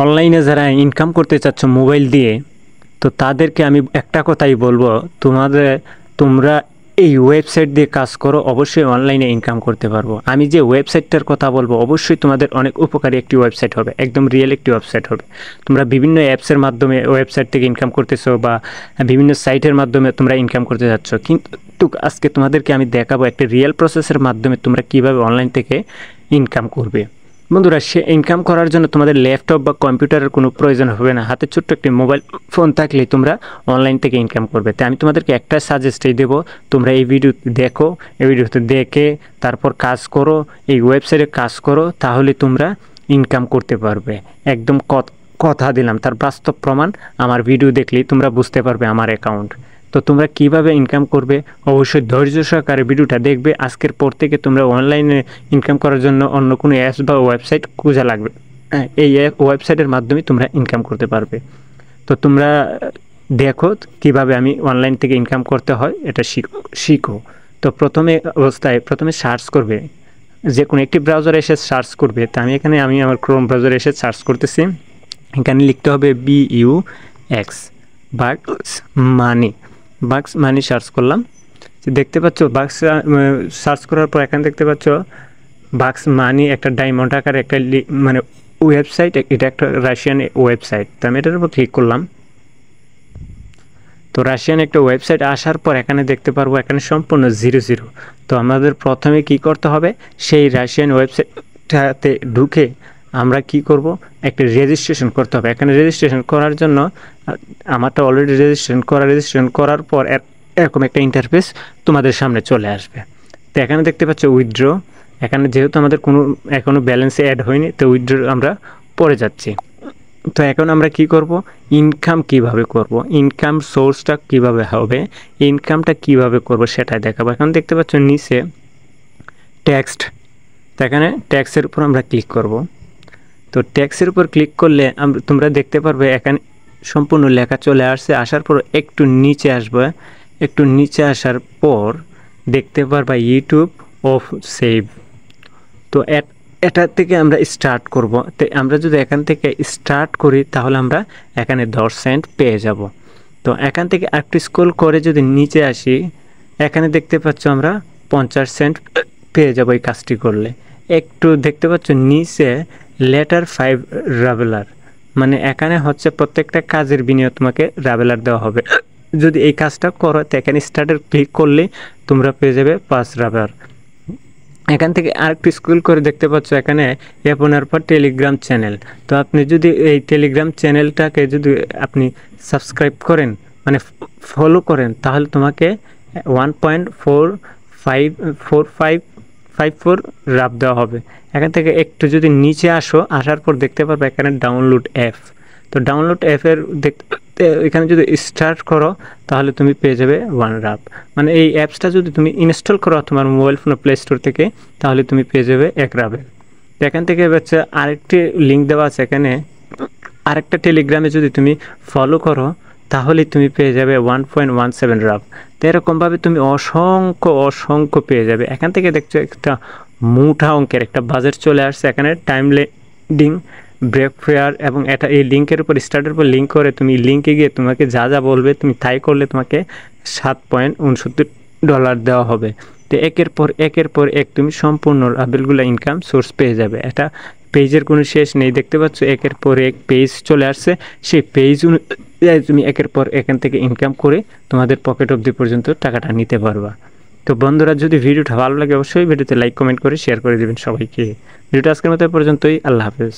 অনলাইনে যারা ইনকাম করতে চাচ্ছ মোবাইল দিয়ে, তো তাদেরকে আমি একটা কথাই বলবো, তোমরা এই ওয়েবসাইট দিয়ে কাজ করো, অবশ্যই অনলাইনে ইনকাম করতে পারবো। আমি যে ওয়েবসাইটটার কথা বলবো অবশ্যই তোমাদের অনেক উপকারী একটি ওয়েবসাইট হবে, একদম রিয়েল একটি ওয়েবসাইট হবে। তোমরা বিভিন্ন অ্যাপসের মাধ্যমে ওয়েবসাইট থেকে ইনকাম করতেছো বা বিভিন্ন সাইটের মাধ্যমে তোমরা ইনকাম করতে যাচ্ছ, কিন্তু আজকে তোমাদেরকে আমি দেখাবো একটা রিয়েল প্রসেসের মাধ্যমে তোমরা কীভাবে অনলাইন থেকে ইনকাম করবে। বন্ধুরা, সে ইনকাম করার জন্য তোমাদের ল্যাপটপ বা কম্পিউটারের কোনো প্রয়োজন হবে না, হাতে ছোট্ট একটি মোবাইল ফোন থাকলেই তোমরা অনলাইন থেকে ইনকাম করবে। তাই আমি তোমাদেরকে একটা সাজেস্টই দেবো, তোমরা এই ভিডিও দেখো, এই ভিডিওতে দেখে তারপর কাজ করো, এই ওয়েবসাইটে কাজ করো, তাহলে তোমরা ইনকাম করতে পারবে। একদম কথা দিলাম, তার বাস্তব প্রমাণ আমার ভিডিও দেখলেই তোমরা বুঝতে পারবে আমার অ্যাকাউন্ট। তো তোমরা কিভাবে ইনকাম করবে অবশ্যই ধৈর্য সহকারে ভিডিওটা দেখবে। আজকের পর থেকে তোমরা অনলাইনে ইনকাম করার জন্য অন্য কোনো অ্যাপস বা ওয়েবসাইট খোঁজা লাগবে, এই ওয়েবসাইটের মাধ্যমে তোমরা ইনকাম করতে পারবে। তো তোমরা দেখো কিভাবে আমি অনলাইন থেকে ইনকাম করতে হয়, এটা শিখো। তো প্রথমে সার্চ করবে, যে কোনো একটি ব্রাউজারে এসে সার্চ করবে। তো আমি আমার ক্রোম ব্রাউজারে এসে সার্চ করতেছি। এখানে লিখতে হবে BUX, বাক্স মানি সার্চ করলাম। দেখতে পাচ্ছ বাক্স সার্চ করার পর এখানে দেখতে পাচ্ছ বাক্স মানি একটা ডায়মন্ড আকারে একটা মানে ওয়েবসাইট, এটা একটা রাশিয়ান ওয়েবসাইট। তো আমি এটার উপর ক্লিক করলাম। তো রাশিয়ান একটা ওয়েবসাইট আসার পর এখানে দেখতে পারবো এখানে সম্পূর্ণ 00। তো আমাদের প্রথমে কি করতে হবে, সেই রাশিয়ান ওয়েবসাইটটাতে ঢুকে আমরা কি করব, একটা রেজিস্ট্রেশন করতে হবে। এখানে রেজিস্ট্রেশন করার জন্য আমারটা অলরেডি রেজিস্ট্রেশন করার পর এরকম একটা ইন্টারফেস তোমাদের সামনে চলে আসবে। তো এখানে দেখতে পাচ্ছ উইথড্র, এখানে যেহেতু আমাদের এখনও ব্যালেন্সে অ্যাড হয়নি, তো উইথড্র আমরা পরে যাচ্ছি। তো এখন আমরা কি করব, ইনকাম কিভাবে করব, ইনকাম সোর্সটা কিভাবে হবে, ইনকামটা কিভাবে করব সেটাই দেখাবো। এখন দেখতে পাচ্ছ নিচে টেক্সট, তো এখানে ট্যাক্সের উপর আমরা ক্লিক করব। তো ট্যাক্সের উপর ক্লিক করলে তোমরা দেখতে পারবে এখানে সম্পূর্ণ লেখা চলে আসছে। আসার পর একটু নিচে আসবে, একটু নিচে আসার পর দেখতে পারবা ইউটিউব অফ সেভ। তো এটা থেকে আমরা স্টার্ট করব। তো আমরা যদি এখান থেকে স্টার্ট করি তাহলে আমরা এখানে 10 সেন্ট পেয়ে যাব। তো এখান থেকে একটু স্ক্রল করে যদি নিচে আসি, এখানে দেখতে পাচ্ছ আমরা 50 সেন্ট পেয়ে যাব এই কাজটি করলে। একটু দেখতে পাচ্ছ নিচে লেটার 5 রাবেলার, মানে এখানে হচ্ছে প্রত্যেকটা কাজের বিনিয়োগ তোমাকে রাবেলার দেওয়া হবে। যদি এই কাজটা করো তো এখানে স্টার্টের ক্লিক করলে তোমরা পেয়ে যাবে 5 রাবেলার। এখান থেকে আরেকটু স্ক্রল করে দেখতে পাচ্ছ এখানে আপনার পর টেলিগ্রাম চ্যানেল। তো আপনি যদি এই টেলিগ্রাম চ্যানেলটাকে যদি আপনি সাবস্ক্রাইব করেন, মানে ফলো করেন, তাহলে তোমাকে 1.4554 রাব দেওয়া হবে। এখান থেকে একটু যদি নিচে আসার পর দেখতে পারবে এখানে ডাউনলোড অ্যাপ। তো ডাউনলোড অ্যাপের এখানে যদি স্টার্ট করো তাহলে তুমি পেয়ে যাবে 1 রাব। মানে এই অ্যাপসটা যদি তুমি ইনস্টল করো তোমার মোবাইল ফোনে প্লে স্টোর থেকে, তাহলে তুমি পেয়ে যাবে 1 রাবে। তো এখান থেকে হচ্ছে আরেকটি লিঙ্ক দেওয়া আছে, এখানে আরেকটা টেলিগ্রামে যদি তুমি ফলো করো তাহলে তুমি পেয়ে যাবে 1.17 রাব। তো এরকমভাবে তুমি অসংখ্য পেয়ে যাবে। এখান থেকে দেখছো একটা মোটা অঙ্কের একটা বাজেট চলে আসছে। এখানে টাইম লেন্ডিং, ব্রেক ফেয়ার, এবং এটা এই লিঙ্কের উপর স্টার্টের উপর লিঙ্ক করে তুমি লিঙ্কে গিয়ে তোমাকে যা বলবে তুমি তাই করলে তোমাকে $7.69 দেওয়া হবে। তো একের পর এক তুমি সম্পূর্ণ রাবেলগুলো ইনকাম সোর্স পেয়ে যাবে। এটা পেজের কোনো শেষ নেই, দেখতে পাচ্ছ একের পর এক পেজ চলে আসছে। সেই পেজ তুমি একের পর এখান থেকে ইনকাম করে তোমাদের পকেট অবধি পর্যন্ত টাকাটা নিতে পারবা। তো বন্ধুরা, যদি ভিডিওটা ভালো লাগে অবশ্যই ভিডিওতে লাইক কমেন্ট করে শেয়ার করে দেবেন সবাইকে। ভিডিওটা আজকের মতো পর্যন্তই, আল্লাহ হাফেজ।